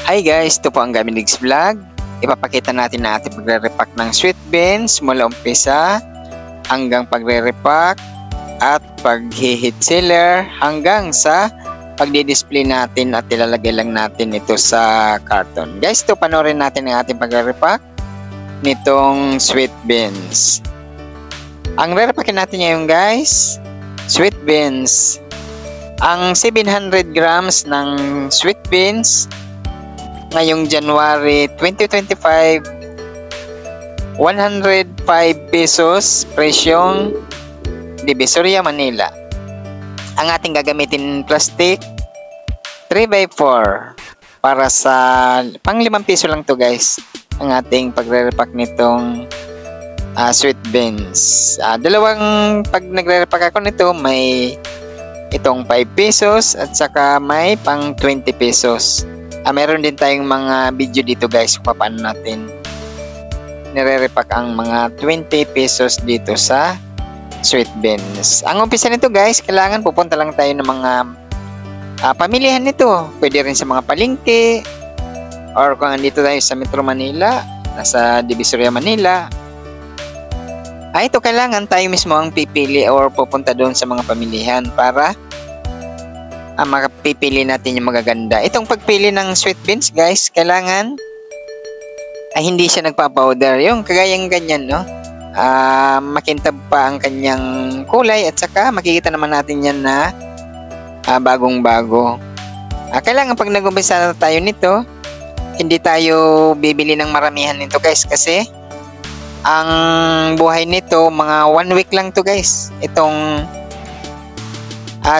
Hi guys, ito po ang Gaminigs Vlog. Ipapakita natin na ating pagre-repack ng sweet beans mula umpisa hanggang pagre-repack at pag-hit sealer hanggang sa pagdi-display natin at ilalagay lang natin ito sa carton. Guys, ito panoorin natin ang ating pagre-repack nitong sweet beans. Ang re-repackin natin ngayon guys, sweet beans. Ang 700 grams ng sweet beans ngayong January 2025, 105 pesos presyong Divisoria, Manila. Ang ating gagamitin plastic 3x4 para sa pang 5 piso lang to guys. Ang ating pagre-repack nitong sweet beans. Dalawang pag nagre-repack ako nito, may itong 5 pesos at saka may pang 20 pesos. Meron din tayong mga video dito guys kung paano natin nire-repack ang mga 20 pesos dito sa sweet beans. Ang umpisa nito guys, kailangan pupunta lang tayo ng mga pamilihan nito. Pwede rin sa mga palengke or kung andito tayo sa Metro Manila, nasa Divisoria, Manila. Ito kailangan tayo mismo ang pipili or pupunta doon sa mga pamilihan para makapipili natin yung magaganda. Itong pagpili ng sweet beans guys, kailangan hindi siya nagpa-powder. Yung kagayang ganyan, no? Makintab pa ang kanyang kulay at saka makikita naman natin yan na bagong-bago. Kailangan pag nag-umpisa na tayo nito, hindi tayo bibili ng maramihan nito guys kasi ang buhay nito mga 1 week lang to guys. Itong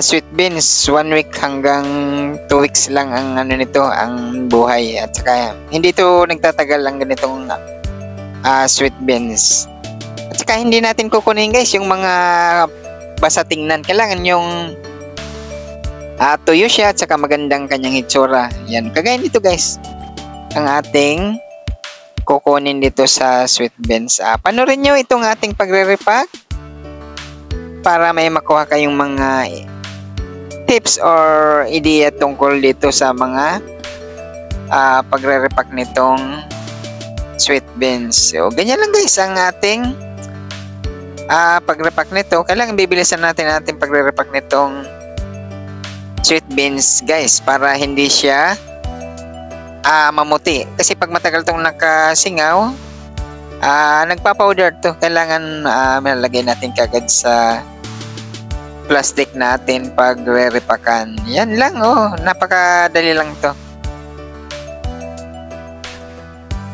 sweet beans, 1 week hanggang 2 weeks lang ang nito, ang buhay. At saka hindi to nagtatagal lang ganitong sweet beans. At saka hindi natin kukunin guys yung mga basa tingnan. Kailangan yung tuyo siya at saka magandang kanyang hitsura. Yan, kagaya nito guys ang ating kukunin dito sa sweet beans. Panoorin nyo itong ating pagre-repack para may makuha kayong mga tips or idea tungkol dito sa mga pagre-repack nitong sweet beans. So, ganyan lang guys ang ating pagre-repack nito. Kailangan bibilisan natin ang ating pagre-repack nitong sweet beans guys para hindi siya mamuti. Kasi pag matagal itong nakasingaw, nagpa-powder to. Kailangan malagay natin kagad sa plastic natin pag re-repakan. Yan lang, napakadali lang to.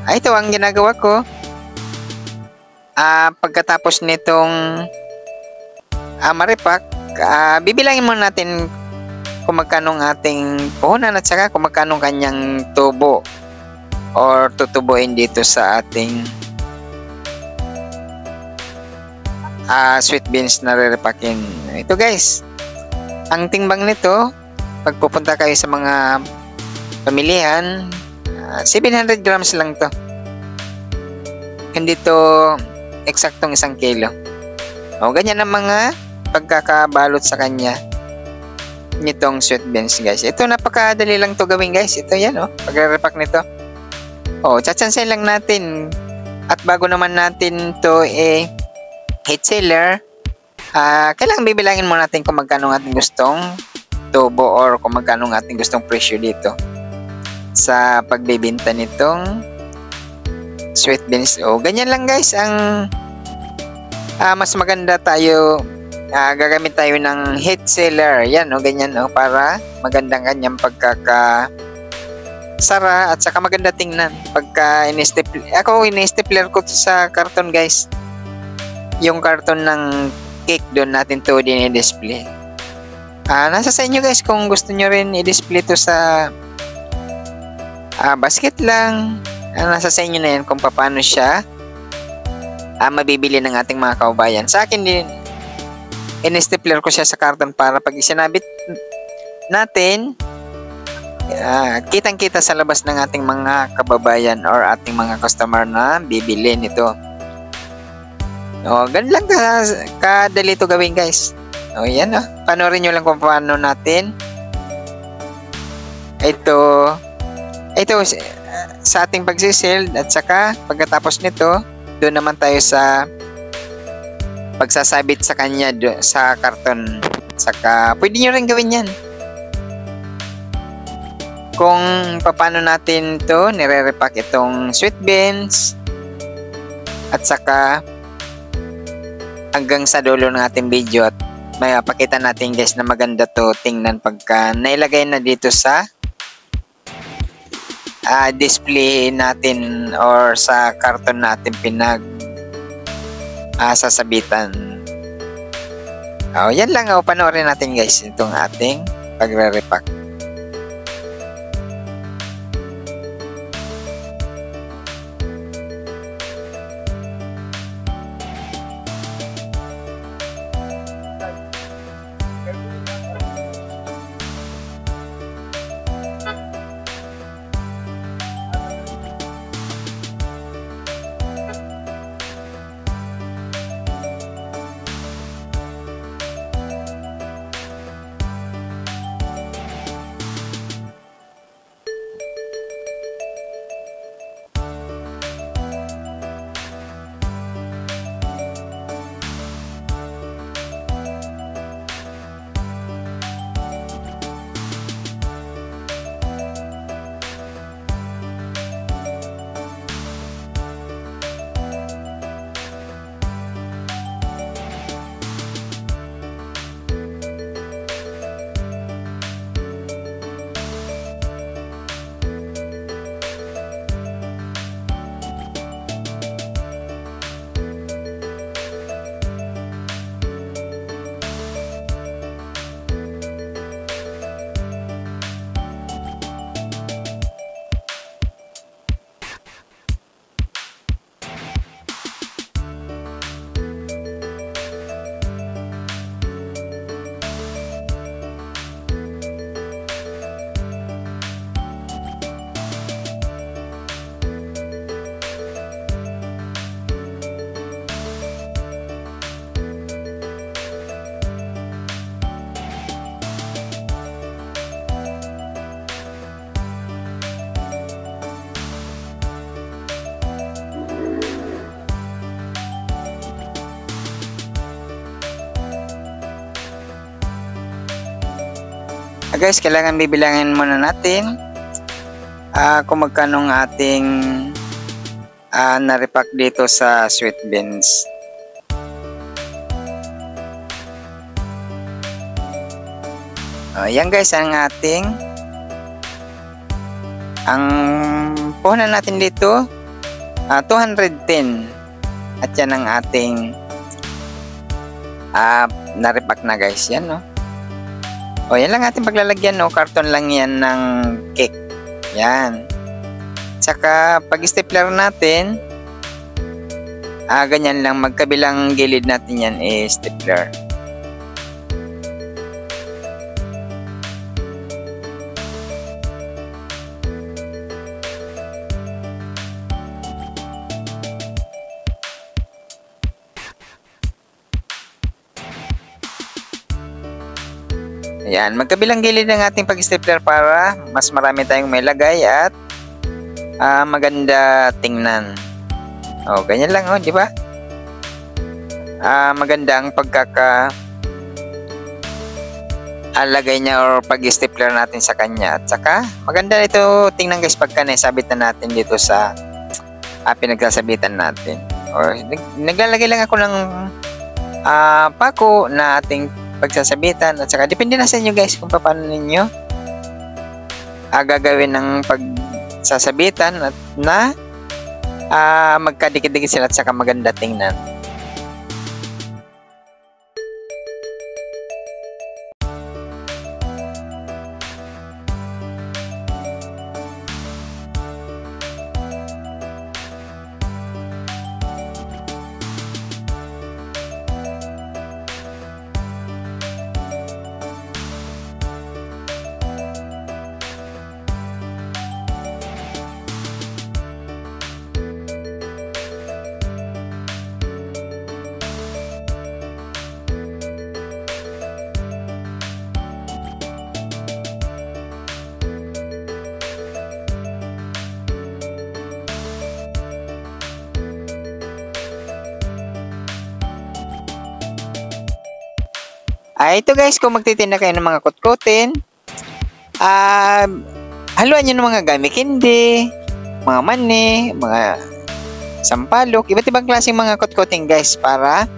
Ito ang ginagawa ko. Pagkatapos nitong ma-repack, bibilangin muna natin kung magkano ang ating puhunan at saka kung magkano kanyang tubo or tutubuin dito sa ating sweet beans na re-repackin. Ito guys, ang timbang nito pag pupunta kayo sa mga pamilihan, 700 grams lang to. Hindi to eksaktong 1 kilo. Ganyan ang mga pagkakabalot sa kanya nitong sweet beans guys. Ito napakadali lang to gawin guys. Ito yan pagre-repack nito. Tsatsansay lang natin. At bago naman natin to hit sealer, kailangan bibilangin mo natin kung magkano ating gustong tubo or kung magkano ating gustong presyo dito sa pagbebenta nitong sweet beans. Ganyan lang guys ang mas maganda tayo gagamit tayo ng hit sealer. Yan ganyan para magandang kanyang pagkakasara at saka maganda tingnan pagka in-stapler. Ako in-stapler ko sa karton guys. Yung karton ng cake doon natin to din i-display. Nasa sa inyo guys kung gusto nyo rin i-display to sa basket lang. Nasa sa inyo na yan kung paano siya mabibili ng ating mga kaubayan. Sa akin din, in-stapler ko siya sa karton para pag isinabit natin, kitang-kita sa labas ng ating mga kababayan or ating mga customer na bibili nito. Ganun lang kadali to gawin guys. Yan panoorin nyo lang kung paano natin ito ito sa ating pagsisild, at saka pagkatapos nito, doon naman tayo sa pagsasabit sa kanya sa karton. Saka pwede nyo rin gawin yan kung paano natin to nire-repack itong sweet beans, at saka hanggang sa dulo ng ating video, at may pakita natin guys na maganda to tingnan pagka nailagay na dito sa display natin or sa karton natin sasabitan. Yan lang. Panoorin natin guys itong ating pagre-repack. Guys, kailangan bibilangin muna natin kung magkano ang ating na-repack dito sa sweet beans. Yan guys ang ating puhunan natin dito 210, at yan ang ating na-repack na guys. Yan, no? Yan lang ating paglalagyan, no? Karton lang yan ng cake. Yan. Tsaka pag stapler natin, ganyan lang, magkabilang gilid natin yan stapler. Ayan, magkabilang gilid ng ating pag-stapler para mas marami tayong may lagay at maganda tingnan. Ganyan lang, di ba? Maganda ang alagay niya or pag-stapler natin sa kanya. At saka, maganda ito tingnan guys pagka naisabit na natin dito sa pinagsasabitan natin. Naglalagay lang ako ng pako na ating pagsasabitan, at saka depende na sa inyo guys kung paano ninyo gagawin ng pagsasabitan at na magkadikit-dikit sila at saka maganda tingnan. Ito guys, kung magtitinda kayo ng mga kutkutin, haluan nyo ng mga gummy candy, mga mani, mga sampalok, iba't ibang klaseng mga kutkutin guys, para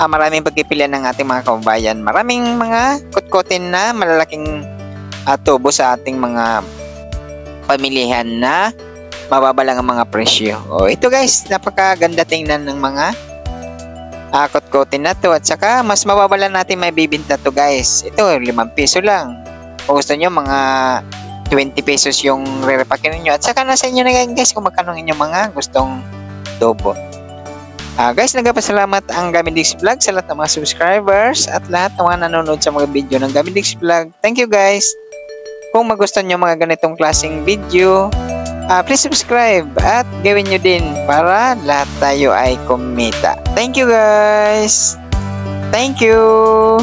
maraming pagpipilian ng ating mga kababayan. Maraming mga kutkutin na malalaking tubo sa ating mga pamilihan na mababa lang ang mga presyo. Ito guys, napakaganda tingnan ng mga kutkutin na to, at saka mas mababa lang natin may bibinta to guys. Ito 5 piso lang. Kung gusto nyo, mga 20 pesos yung re-repakin nyo, at saka nasa inyo na guys kung magkano inyong mga gustong tubo. Guys, nagpapasalamat ang Gamindix Vlog sa lahat ng mga subscribers at lahat ng mga nanonood sa mga video ng Gamindix Vlog. Thank you guys. Kung magustuhan nyo mga ganitong klaseng video, please subscribe at gawin nyo din para lahat tayo ay kumita. Thank you guys. Thank you.